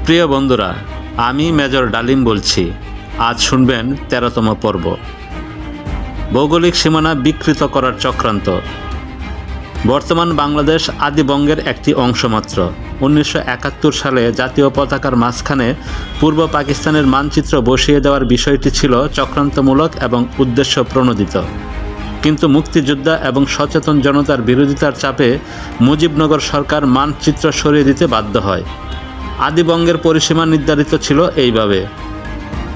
প্রিয় বন্ধুরা, আমি মেজর ডালিম বলছি। আজ শুনবেন ১৩তম পর্ব, ভৌগোলিক সীমানা বিকৃত করার চক্রান্ত। বর্তমান বাংলাদেশ আদিবঙ্গের একটি অংশ মাত্র। ১৯৭১ সালে জাতীয় পতাকার মাঝখানে পূর্ব পাকিস্তানের মানচিত্র বসিয়ে দেওয়ার বিষয়টি ছিল চক্রান্তমূলক এবং উদ্দেশ্য প্রণোদিত। কিন্তু মুক্তিযোদ্ধা এবং সচেতন জনতার বিরোধিতার চাপে মুজিবনগর সরকার মানচিত্র সরিয়ে দিতে বাধ্য হয়। আদিবঙ্গের পরিসীমা নির্ধারিত ছিল এইভাবে: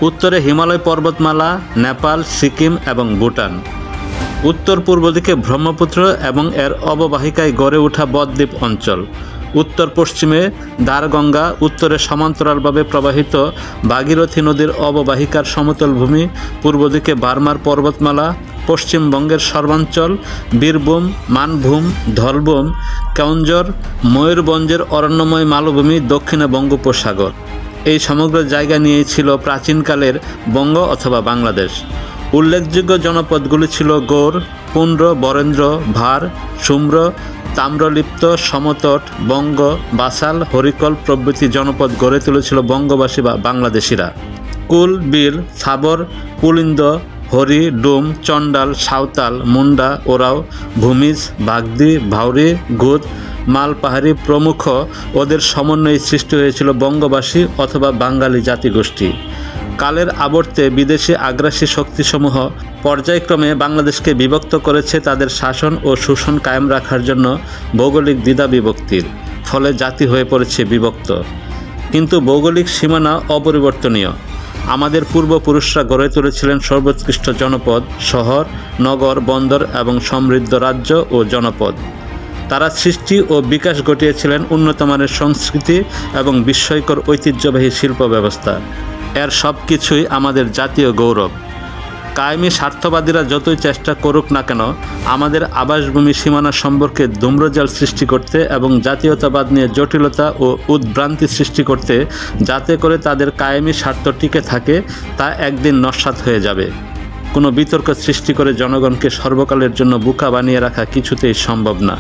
উত্তরে হিমালয় পর্বতমালা, নেপাল, সিকিম এবং ভুটান। উত্তর পূর্ব দিকে ব্রহ্মপুত্র এবং এর অববাহিকায় গড়ে ওঠা বদ্বীপ অঞ্চল। উত্তর পশ্চিমে দ্বারগঙ্গা, উত্তরে সমান্তরালভাবে প্রবাহিত ভাগীরথী নদীর অববাহিকার সমতল ভূমি, পূর্ব দিকে বার্মার পর্বতমালা, পশ্চিমবঙ্গের সর্বাঞ্চল, বীরভূম, মানভূম, ধলভূম, কেওনঝর, ময়ূরভঞ্জের অরণ্যময় মালভূমি, দক্ষিণে বঙ্গোপসাগর। এই সমগ্র জায়গা নিয়েই ছিল প্রাচীনকালের বঙ্গ অথবা বাংলাদেশ। উল্লেখযোগ্য জনপদগুলি ছিল গৌড়, পুন্ড্র, বরেন্দ্র, ভার, শুম্র, তাম্রলিপ্ত, সমতট, বঙ্গ, বাসাল, হরিকল প্রভৃতি জনপদ গড়ে তুলেছিল বঙ্গবাসী বা বাংলাদেশিরা। কুল, বিল, সাবর, পুলিন্দ, হরি, ডুম, চণ্ডাল, সাঁওতাল, মুন্ডা, ওরাও, ভূমিজ, বাগদি, ভাউরি, গুদ, মালপাহাড়ি প্রমুখ ওদের সমন্বয়ে সৃষ্টি হয়েছিল বঙ্গবাসী অথবা বাঙালি জাতিগোষ্ঠী। কালের আবর্তে বিদেশি আগ্রাসী শক্তিসমূহ পর্যায়ক্রমে বাংলাদেশকে বিভক্ত করেছে তাদের শাসন ও শোষণ কায়েম রাখার জন্য ভৌগোলিক দ্বিধা বিভক্তির ফলে জাতি হয়ে পড়েছে বিভক্ত। কিন্তু ভৌগোলিক সীমানা অপরিবর্তনীয়। আমাদের পূর্বপুরুষরা গড়ে তুলেছিলেন সর্বোৎকৃষ্ট জনপদ, শহর, নগর, বন্দর এবং সমৃদ্ধ রাজ্য ও জনপদ। তারা সৃষ্টি ও বিকাশ ঘটিয়েছিলেন উন্নতমানের সংস্কৃতি এবং বিস্ময়কর ঐতিহ্যবাহী শিল্প ব্যবস্থা। এর সব কিছুই আমাদের জাতীয় গৌরব। কায়েমি স্বার্থবাদীরা যতই চেষ্টা করুক না কেন, আমাদের আবাসভূমি সীমানা সম্পর্কে ধূম্রজাল সৃষ্টি করতে এবং জাতীয়তাবাদ নিয়ে জটিলতা ও উদ্ভ্রান্তি সৃষ্টি করতে, যাতে করে তাদের কায়েমি স্বার্থ টিকে থাকে, তা একদিন নস্যাৎ হয়ে যাবে। কোনো বিতর্ক সৃষ্টি করে জনগণকে সর্বকালের জন্য বোকা বানিয়ে রাখা কিছুতেই সম্ভব না।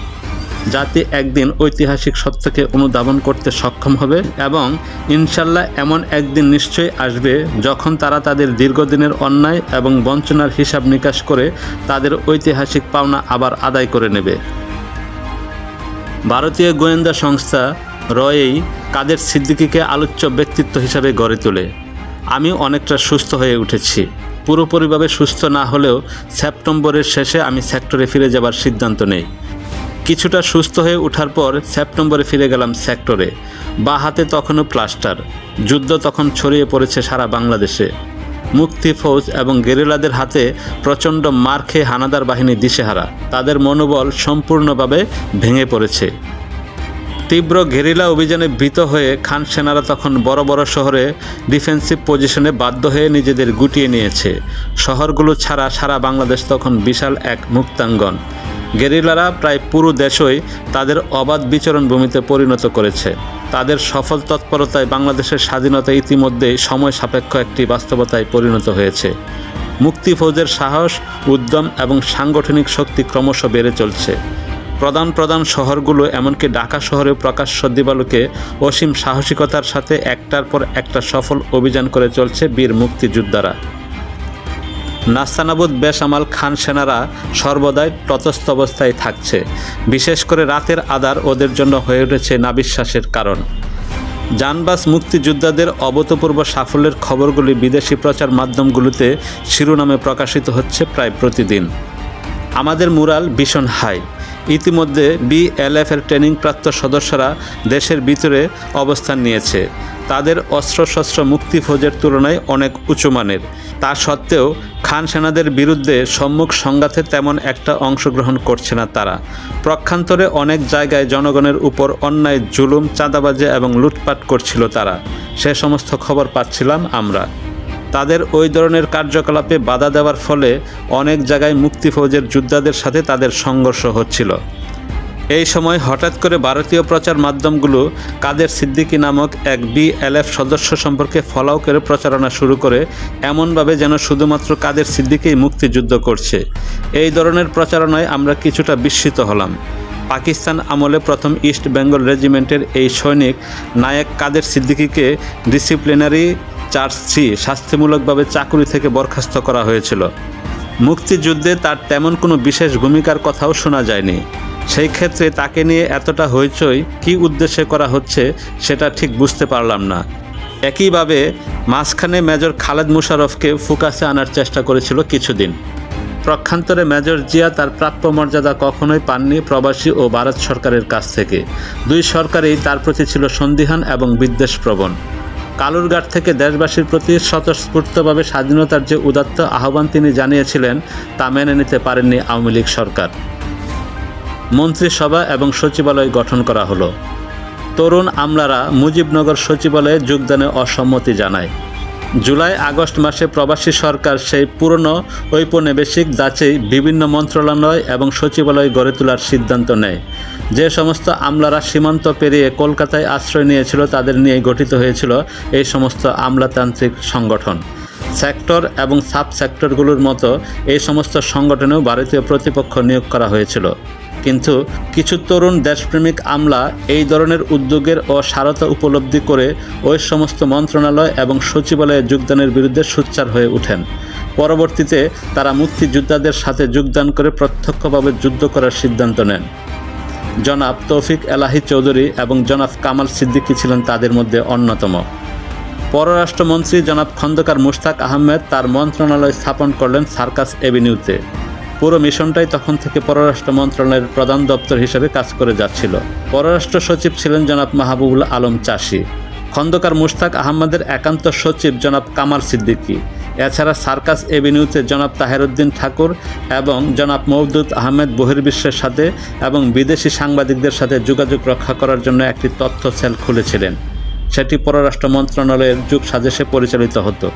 জাতি একদিন ঐতিহাসিক সত্যকে অনুধাবন করতে সক্ষম হবে এবং ইনশাল্লাহ এমন একদিন নিশ্চয়ই আসবে যখন তারা তাদের দীর্ঘদিনের অন্যায় এবং বঞ্চনার হিসাব নিকাশ করে তাদের ঐতিহাসিক পাওনা আবার আদায় করে নেবে। ভারতীয় গোয়েন্দা সংস্থা রয়েই কাদের সিদ্দিকীকে আলোচ্য ব্যক্তিত্ব হিসাবে গড়ে তোলে। আমি অনেকটা সুস্থ হয়ে উঠেছি। পুরোপুরিভাবে সুস্থ না হলেও সেপ্টেম্বরের শেষে আমি সেক্টরে ফিরে যাবার সিদ্ধান্ত নেই। কিছুটা সুস্থ হয়ে ওঠার পর সেপ্টেম্বরে ফিরে গেলাম সেক্টরে। বাঁ হাতে তখনও প্লাস্টার। যুদ্ধ তখন ছড়িয়ে পড়েছে সারা বাংলাদেশে। মুক্তি ফৌজ এবং গেরিলাদের হাতে প্রচণ্ড মার খেয়ে হানাদার বাহিনী দিশেহারা। তাদের মনোবল সম্পূর্ণভাবে ভেঙে পড়েছে। তীব্র গেরিলা অভিযানে ভীত হয়ে খান সেনারা তখন বড় বড় শহরে ডিফেন্সিভ পজিশনে বাধ্য হয়ে নিজেদের গুটিয়ে নিয়েছে। শহরগুলো ছাড়া সারা বাংলাদেশ তখন বিশাল এক মুক্তাঙ্গন। গেরিলারা প্রায় পুরো দেশই তাদের অবাধ বিচরণ ভূমিতে পরিণত করেছে। তাদের সফল তৎপরতায় বাংলাদেশের স্বাধীনতা ইতিমধ্যেই সময় সাপেক্ষ একটি বাস্তবতায় পরিণত হয়েছে। মুক্তি ফৌজের সাহস, উদ্যম এবং সাংগঠনিক শক্তি ক্রমশ বেড়ে চলছে। প্রধান শহরগুলো এমনকি ঢাকা শহরেও প্রকাশ্য দিবালোকে অসীম সাহসিকতার সাথে একটার পর একটা সফল অভিযান করে চলছে বীর মুক্তিযোদ্ধারা। নাস্তানাবুদ বেসামাল খান সেনারা সর্বদাই তটস্থ অবস্থায় থাকছে। বিশেষ করে রাতের আঁধার ওদের জন্য হয়ে উঠেছে নাবিশ্বাসের কারণ। জানবাজ মুক্তিযোদ্ধাদের অভূতপূর্ব সাফল্যের খবরগুলি বিদেশি প্রচার মাধ্যমগুলোতে শিরোনামে প্রকাশিত হচ্ছে প্রায় প্রতিদিন। আমাদের মোরাল ভীষণ হাই। ইতিমধ্যে বিএলএফের ট্রেনিংপ্রাপ্ত সদস্যরা দেশের ভিতরে অবস্থান নিয়েছে। তাদের অস্ত্রশস্ত্র মুক্তি ফৌজের তুলনায় অনেক উঁচুমানের। তা সত্ত্বেও খান সেনাদের বিরুদ্ধে সম্মুখ সংঘাতে তেমন একটা অংশগ্রহণ করছে না তারা। পক্ষান্তরে অনেক জায়গায় জনগণের উপর অন্যায়, জুলুম, চাঁদাবাজি এবং লুটপাট করছিল তারা। সে সমস্ত খবর পাচ্ছিলাম আমরা। তাদের ওই ধরনের কার্যকলাপে বাধা দেওয়ার ফলে অনেক জায়গায় মুক্তি ফৌজের যোদ্ধাদের সাথে তাদের সংঘর্ষ হচ্ছিল। এই সময় হঠাৎ করে ভারতীয় প্রচার মাধ্যমগুলো কাদের সিদ্দিকী নামক এক বিএলএফ সদস্য সম্পর্কে ফলাও করে প্রচারণা শুরু করে, এমনভাবে যেন শুধুমাত্র কাদের সিদ্দিকীই মুক্তিযুদ্ধ করছে। এই ধরনের প্রচারণায় আমরা কিছুটা বিস্মিত হলাম। পাকিস্তান আমলে প্রথম ইস্ট বেঙ্গল রেজিমেন্টের এই সৈনিক নায়েক কাদের সিদ্দিকীকে ডিসিপ্লিনারি চার্জ 3 শাস্তিমূলকভাবে চাকুরি থেকে বরখাস্ত করা হয়েছিল। মুক্তিযুদ্ধে তার তেমন কোনো বিশেষ ভূমিকার কথাও শোনা যায়নি। সেই ক্ষেত্রে তাকে নিয়ে এতটা হইচই কী উদ্দেশ্যে করা হচ্ছে সেটা ঠিক বুঝতে পারলাম না। একইভাবে মাঝখানে মেজর খালেদ মুশাররফকে ফোকাসে আনার চেষ্টা করেছিল কিছুদিন। পক্ষান্তরে মেজর জিয়া তার প্রাপ্য মর্যাদা কখনোই পাননি প্রবাসী ও ভারত সরকারের কাছ থেকে। দুই সরকারই তার প্রতি ছিল সন্দিহান এবং বিদ্বেষপ্রবণ। কালুরঘাট থেকে দেশবাসীর প্রতি স্বতঃস্ফূর্তভাবে স্বাধীনতার যে উদাত্ত আহ্বান তিনি জানিয়েছিলেন তা মেনে নিতে পারেননি আওয়ামী লীগ সরকার। মন্ত্রিসভা এবং সচিবালয় গঠন করা হলো। তরুণ আমলারা মুজিবনগর সচিবালয়ে যোগদানে অসম্মতি জানায়। জুলাই আগস্ট মাসে প্রবাসী সরকার সেই পুরনো ঔপনিবেশিক ধাঁচেই বিভিন্ন মন্ত্রণালয় এবং সচিবালয় গড়ে তোলার সিদ্ধান্ত নেয়। যে সমস্ত আমলারা সীমান্ত পেরিয়ে কলকাতায় আশ্রয় নিয়েছিল তাদের নিয়ে গঠিত হয়েছিল এই সমস্ত আমলাতান্ত্রিক সংগঠন। সেক্টর এবং সাব সেক্টরগুলোর মতো এই সমস্ত সংগঠনেও ভারতীয় প্রতিপক্ষ নিয়োগ করা হয়েছিল। কিন্তু কিছু তরুণ দেশপ্রেমিক আমলা এই ধরনের উদ্যোগের অসারতা উপলব্ধি করে ওই সমস্ত মন্ত্রণালয় এবং সচিবালয়ে যোগদানের বিরুদ্ধে সোচ্চার হয়ে ওঠেন। পরবর্তীতে তারা মুক্তিযোদ্ধাদের সাথে যোগদান করে প্রত্যক্ষভাবে যুদ্ধ করার সিদ্ধান্ত নেন। জনাব তৌফিক এলাহি চৌধুরী এবং জনাব কামাল সিদ্দিকী ছিলেন তাদের মধ্যে অন্যতম। পররাষ্ট্রমন্ত্রী জনাব খন্দকার মুশতাক আহমেদ তার মন্ত্রণালয় স্থাপন করলেন সার্কাস এভিনিউতে। পুরো মিশনটাই তখন থেকে পররাষ্ট্র মন্ত্রণালয়ের প্রধান দপ্তর হিসেবে কাজ করে যাচ্ছিল। পররাষ্ট্র সচিব ছিলেন জনাব মাহবুবুল আলম চাষী। খন্দকার মুশতাক আহমেদের একান্ত সচিব জনাব কামাল সিদ্দিকী। এছাড়া সার্কাস এভিনিউতে জনাব তাহেরউদ্দিন ঠাকুর এবং জনাব মওদুদ আহমেদ বহির্বিশ্বের সাথে এবং বিদেশি সাংবাদিকদের সাথে যোগাযোগ রক্ষা করার জন্য একটি তথ্য সেল খুলেছিলেন। সেটি পররাষ্ট্র মন্ত্রণালয়ের যোগ সাজেশে পরিচালিত হতো।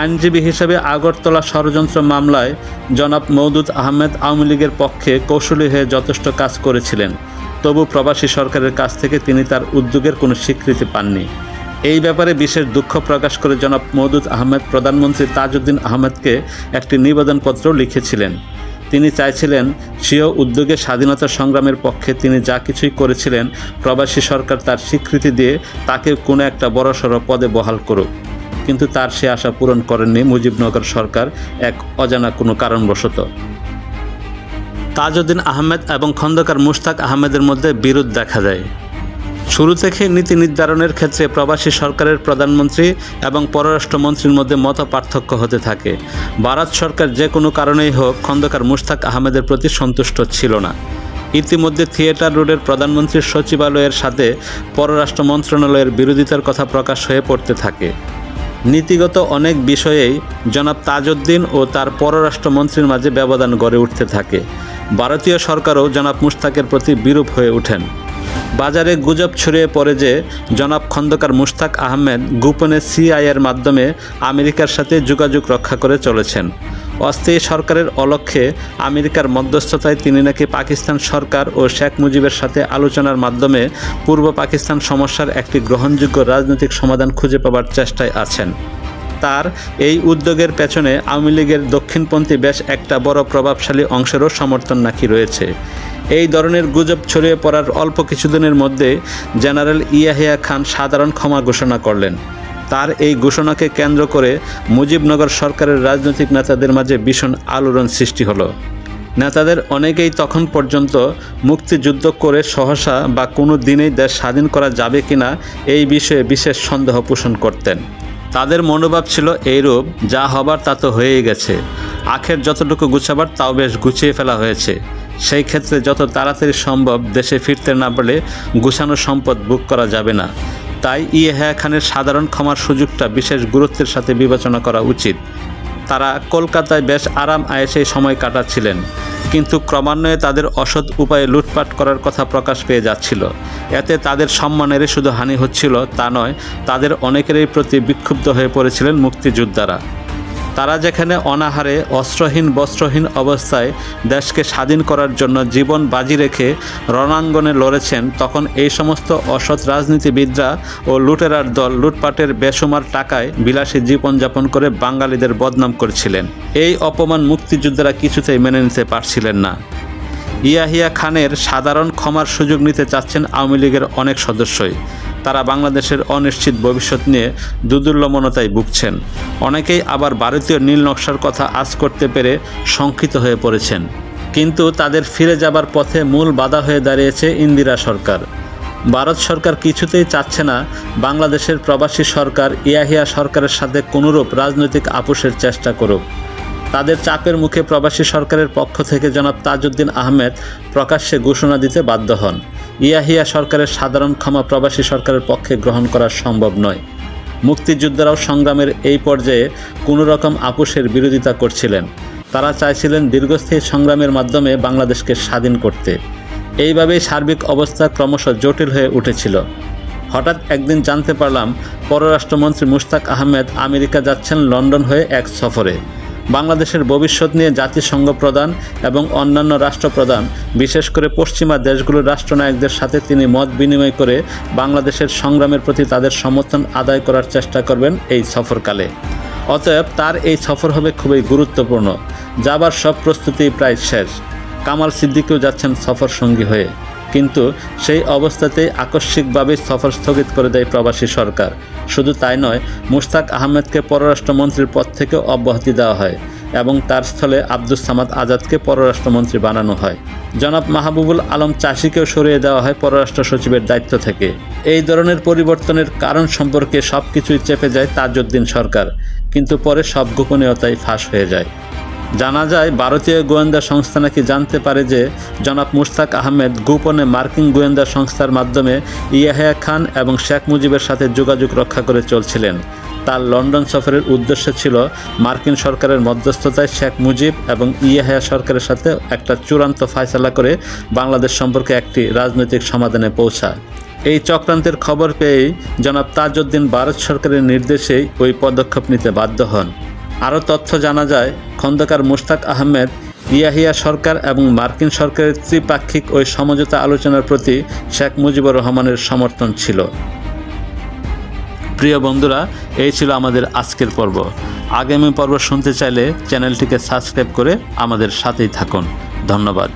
আইনজীবী হিসেবে আগরতলা ষড়যন্ত্র মামলায় জনাব মওদুদ আহমেদ আওয়ামী লীগের পক্ষে কৌশলী হয়ে যথেষ্ট কাজ করেছিলেন। তবু প্রবাসী সরকারের কাছ থেকে তিনি তার উদ্যোগের কোনো স্বীকৃতি পাননি। এই ব্যাপারে বিশেষ দুঃখ প্রকাশ করে জনাব মওদুদ আহমেদ প্রধানমন্ত্রী তাজউদ্দিন আহমেদকে একটি নিবেদনপত্র লিখেছিলেন। তিনি চাইছিলেন স্বীয় উদ্যোগে স্বাধীনতা সংগ্রামের পক্ষে তিনি যা কিছুই করেছিলেন প্রবাসী সরকার তার স্বীকৃতি দিয়ে তাকে কোনো একটা বড়সড় পদে বহাল করুক। কিন্তু তার সে আশা পূরণ করেননি মুজিবনগর সরকার এক অজানা কোনো কারণবশত। তাজউদ্দিন আহমেদ এবং খন্দকার মুশতাক আহমেদের মধ্যে বিরোধ দেখা দেয়। শুরু থেকে নীতি নির্ধারণের ক্ষেত্রে প্রবাসী সরকারের প্রধানমন্ত্রী এবং পররাষ্ট্রমন্ত্রীর মধ্যে মত পার্থক্য হতে থাকে। ভারত সরকার যে কোনো কারণেই হোক খন্দকার মুশতাক আহমেদের প্রতি সন্তুষ্ট ছিল না। ইতিমধ্যে থিয়েটার রোডের প্রধানমন্ত্রীর সচিবালয়ের সাথে পররাষ্ট্র মন্ত্রণালয়ের বিরোধিতার কথা প্রকাশ হয়ে পড়তে থাকে। নীতিগত অনেক বিষয়েই জনাব তাজউদ্দিন ও তার পররাষ্ট্রমন্ত্রীর মাঝে ব্যবধান গড়ে উঠতে থাকে। ভারতীয় সরকারও জনাব মুশতাকের প্রতি বিরূপ হয়ে ওঠেন। বাজারে গুজব ছড়িয়ে পড়ে যে জনাব খন্দকার মুশতাক আহমেদ গোপনে সিআইএর মাধ্যমে আমেরিকার সাথে যোগাযোগ রক্ষা করে চলেছেন। অস্থায়ী সরকারের অলক্ষ্যে আমেরিকার মধ্যস্থতায় তিনি নাকি পাকিস্তান সরকার ও শেখ মুজিবের সাথে আলোচনার মাধ্যমে পূর্ব পাকিস্তান সমস্যার একটি গ্রহণযোগ্য রাজনৈতিক সমাধান খুঁজে পাবার চেষ্টায় আছেন। তার এই উদ্যোগের পেছনে আওয়ামী লীগের দক্ষিণপন্থী বেশ একটা বড় প্রভাবশালী অংশেরও সমর্থন নাকি রয়েছে। এই ধরনের গুজব ছড়িয়ে পড়ার অল্প কিছুদিনের মধ্যে জেনারেল ইয়াহিয়া খান সাধারণ ক্ষমা ঘোষণা করলেন। তার এই ঘোষণাকে কেন্দ্র করে মুজিবনগর সরকারের রাজনৈতিক নেতাদের মাঝে ভীষণ আলোড়ন সৃষ্টি হলো। নেতাদের অনেকেই তখন পর্যন্ত মুক্তিযুদ্ধ করে সহসা বা কোনো দিনেই দেশ স্বাধীন করা যাবে কিনা এই বিষয়ে বিশেষ সন্দেহ পোষণ করতেন। তাদের মনোভাব ছিল এইরূপ, যা হবার তা তো হয়েই গেছে, আখের যতটুকু গুছাবার তাও বেশ গুছিয়ে ফেলা হয়েছে। সেই ক্ষেত্রে যত তাড়াতাড়ি সম্ভব দেশে ফিরতে না পারলে গুছানো সম্পদ বুক করা যাবে না। তাই ইয়াহিয়া খানের সাধারণ ক্ষমার সুযোগটা বিশেষ গুরুত্বের সাথে বিবেচনা করা উচিত। তারা কলকাতায় বেশ আরাম আয়েসে সময় কাটাচ্ছিলেন, কিন্তু ক্রমান্বয়ে তাদের অসৎ উপায়ে লুটপাট করার কথা প্রকাশ পেয়ে যাচ্ছিল। এতে তাদের সম্মানেরই শুধু হানি হচ্ছিল তা নয়, তাদের অনেকেরই প্রতি বিক্ষুব্ধ হয়ে পড়েছিলেন মুক্তিযোদ্ধারা। তারা যেখানে অনাহারে অস্ত্রহীন বস্ত্রহীন অবস্থায় দেশকে স্বাধীন করার জন্য জীবন বাজি রেখে রণাঙ্গনে লড়েছেন, তখন এই সমস্ত অসৎ রাজনীতিবিদরা ও লুটেরার দল লুটপাটের বেসুমার টাকায় বিলাসী জীবনযাপন করে বাঙালিদের বদনাম করছিলেন। এই অপমান মুক্তিযোদ্ধারা কিছুতেই মেনে নিতে পারছিলেন না। ইয়াহিয়া খানের সাধারণ ক্ষমার সুযোগ নিতে চাচ্ছেন আওয়ামী লীগের অনেক সদস্যই। তারা বাংলাদেশের অনিশ্চিত ভবিষ্যৎ নিয়ে দুর্দুল্যমনতায় ভুগছেন। অনেকেই আবার ভারতীয় নীল নকশার কথা আঁচ করতে পেরে শঙ্কিত হয়ে পড়েছেন। কিন্তু তাদের ফিরে যাবার পথে মূল বাধা হয়ে দাঁড়িয়েছে ইন্দিরা সরকার। ভারত সরকার কিছুতেই চাচ্ছে না বাংলাদেশের প্রবাসী সরকার ইয়াহিয়া সরকারের সাথে কোনোরূপ রাজনৈতিক আপোষের চেষ্টা করুক। তাদের চাপের মুখে প্রবাসী সরকারের পক্ষ থেকে জনাব তাজউদ্দীন আহমেদ প্রকাশ্যে ঘোষণা দিতে বাধ্য হন, ইয়াহিয়া সরকারের সাধারণ ক্ষমা প্রবাসী সরকারের পক্ষে গ্রহণ করা সম্ভব নয়। মুক্তিযোদ্ধারাও সংগ্রামের এই পর্যায়ে কোনো রকম আপোষের বিরোধিতা করছিলেন। তারা চাইছিলেন দীর্ঘস্থায়ী সংগ্রামের মাধ্যমে বাংলাদেশকে স্বাধীন করতে। এইভাবেই সার্বিক অবস্থা ক্রমশ জটিল হয়ে উঠেছিল। হঠাৎ একদিন জানতে পারলাম পররাষ্ট্রমন্ত্রী মুশতাক আহমেদ আমেরিকা যাচ্ছেন লন্ডন হয়ে এক সফরে। বাংলাদেশের ভবিষ্যৎ নিয়ে জাতিসংঘ প্রধান এবং অন্যান্য রাষ্ট্রপ্রধান, বিশেষ করে পশ্চিমা দেশগুলোর রাষ্ট্রনায়কদের সাথে তিনি মত বিনিময় করে বাংলাদেশের সংগ্রামের প্রতি তাদের সমর্থন আদায় করার চেষ্টা করবেন এই সফরকালে। অতএব তার এই সফর হবে খুবই গুরুত্বপূর্ণ। যাবার সব প্রস্তুতি প্রায় শেষ। কামাল সিদ্দিকীও যাচ্ছেন সফর সঙ্গী হয়ে। কিন্তু সেই অবস্থাতেই আকস্মিকভাবে সফর স্থগিত করে দেয় প্রবাসী সরকার। শুধু তাই নয়, মুশতাক আহমেদকে পররাষ্ট্রমন্ত্রীর পদ থেকে অব্যাহতি দেওয়া হয় এবং তার স্থলে আব্দুস সামাদ আজাদকে পররাষ্ট্রমন্ত্রী বানানো হয়। জনাব মাহবুবুল আলম চাষিকেও সরিয়ে দেওয়া হয় পররাষ্ট্র সচিবের দায়িত্ব থেকে। এই ধরনের পরিবর্তনের কারণ সম্পর্কে সব কিছুই চেপে যায় তাজউদ্দীন সরকার, কিন্তু পরে সব গোপনীয়তাই ফাঁস হয়ে যায়। জানা যায় ভারতীয় গোয়েন্দা সংস্থা নাকি জানতে পারে যে জনাব মুশতাক আহমেদ গোপনে মার্কিন গোয়েন্দা সংস্থার মাধ্যমে ইয়াহিয়া খান এবং শেখ মুজিবের সাথে যোগাযোগ রক্ষা করে চলছিলেন। তার লন্ডন সফরের উদ্দেশ্য ছিল মার্কিন সরকারের মধ্যস্থতায় শেখ মুজিব এবং ইয়াহিয়া সরকারের সাথে একটা চূড়ান্ত ফায়সালা করে বাংলাদেশ সম্পর্কে একটি রাজনৈতিক সমাধানে পৌঁছা। এই চক্রান্তের খবর পেয়েই জনাব তাজউদ্দীন ভারত সরকারের নির্দেশেই ওই পদক্ষেপ নিতে বাধ্য হন। আরও তথ্য জানা যায়, খন্দকার মুশতাক আহমেদ ইয়াহিয়া সরকার এবং মার্কিন সরকারের ত্রিপাক্ষিক ওই সমঝোতা আলোচনার প্রতি শেখ মুজিবুর রহমানের সমর্থন ছিল। প্রিয় বন্ধুরা, এই ছিল আমাদের আজকের পর্ব। আগামী পর্ব শুনতে চাইলে চ্যানেলটিকে সাবস্ক্রাইব করে আমাদের সাথেই থাকুন। ধন্যবাদ।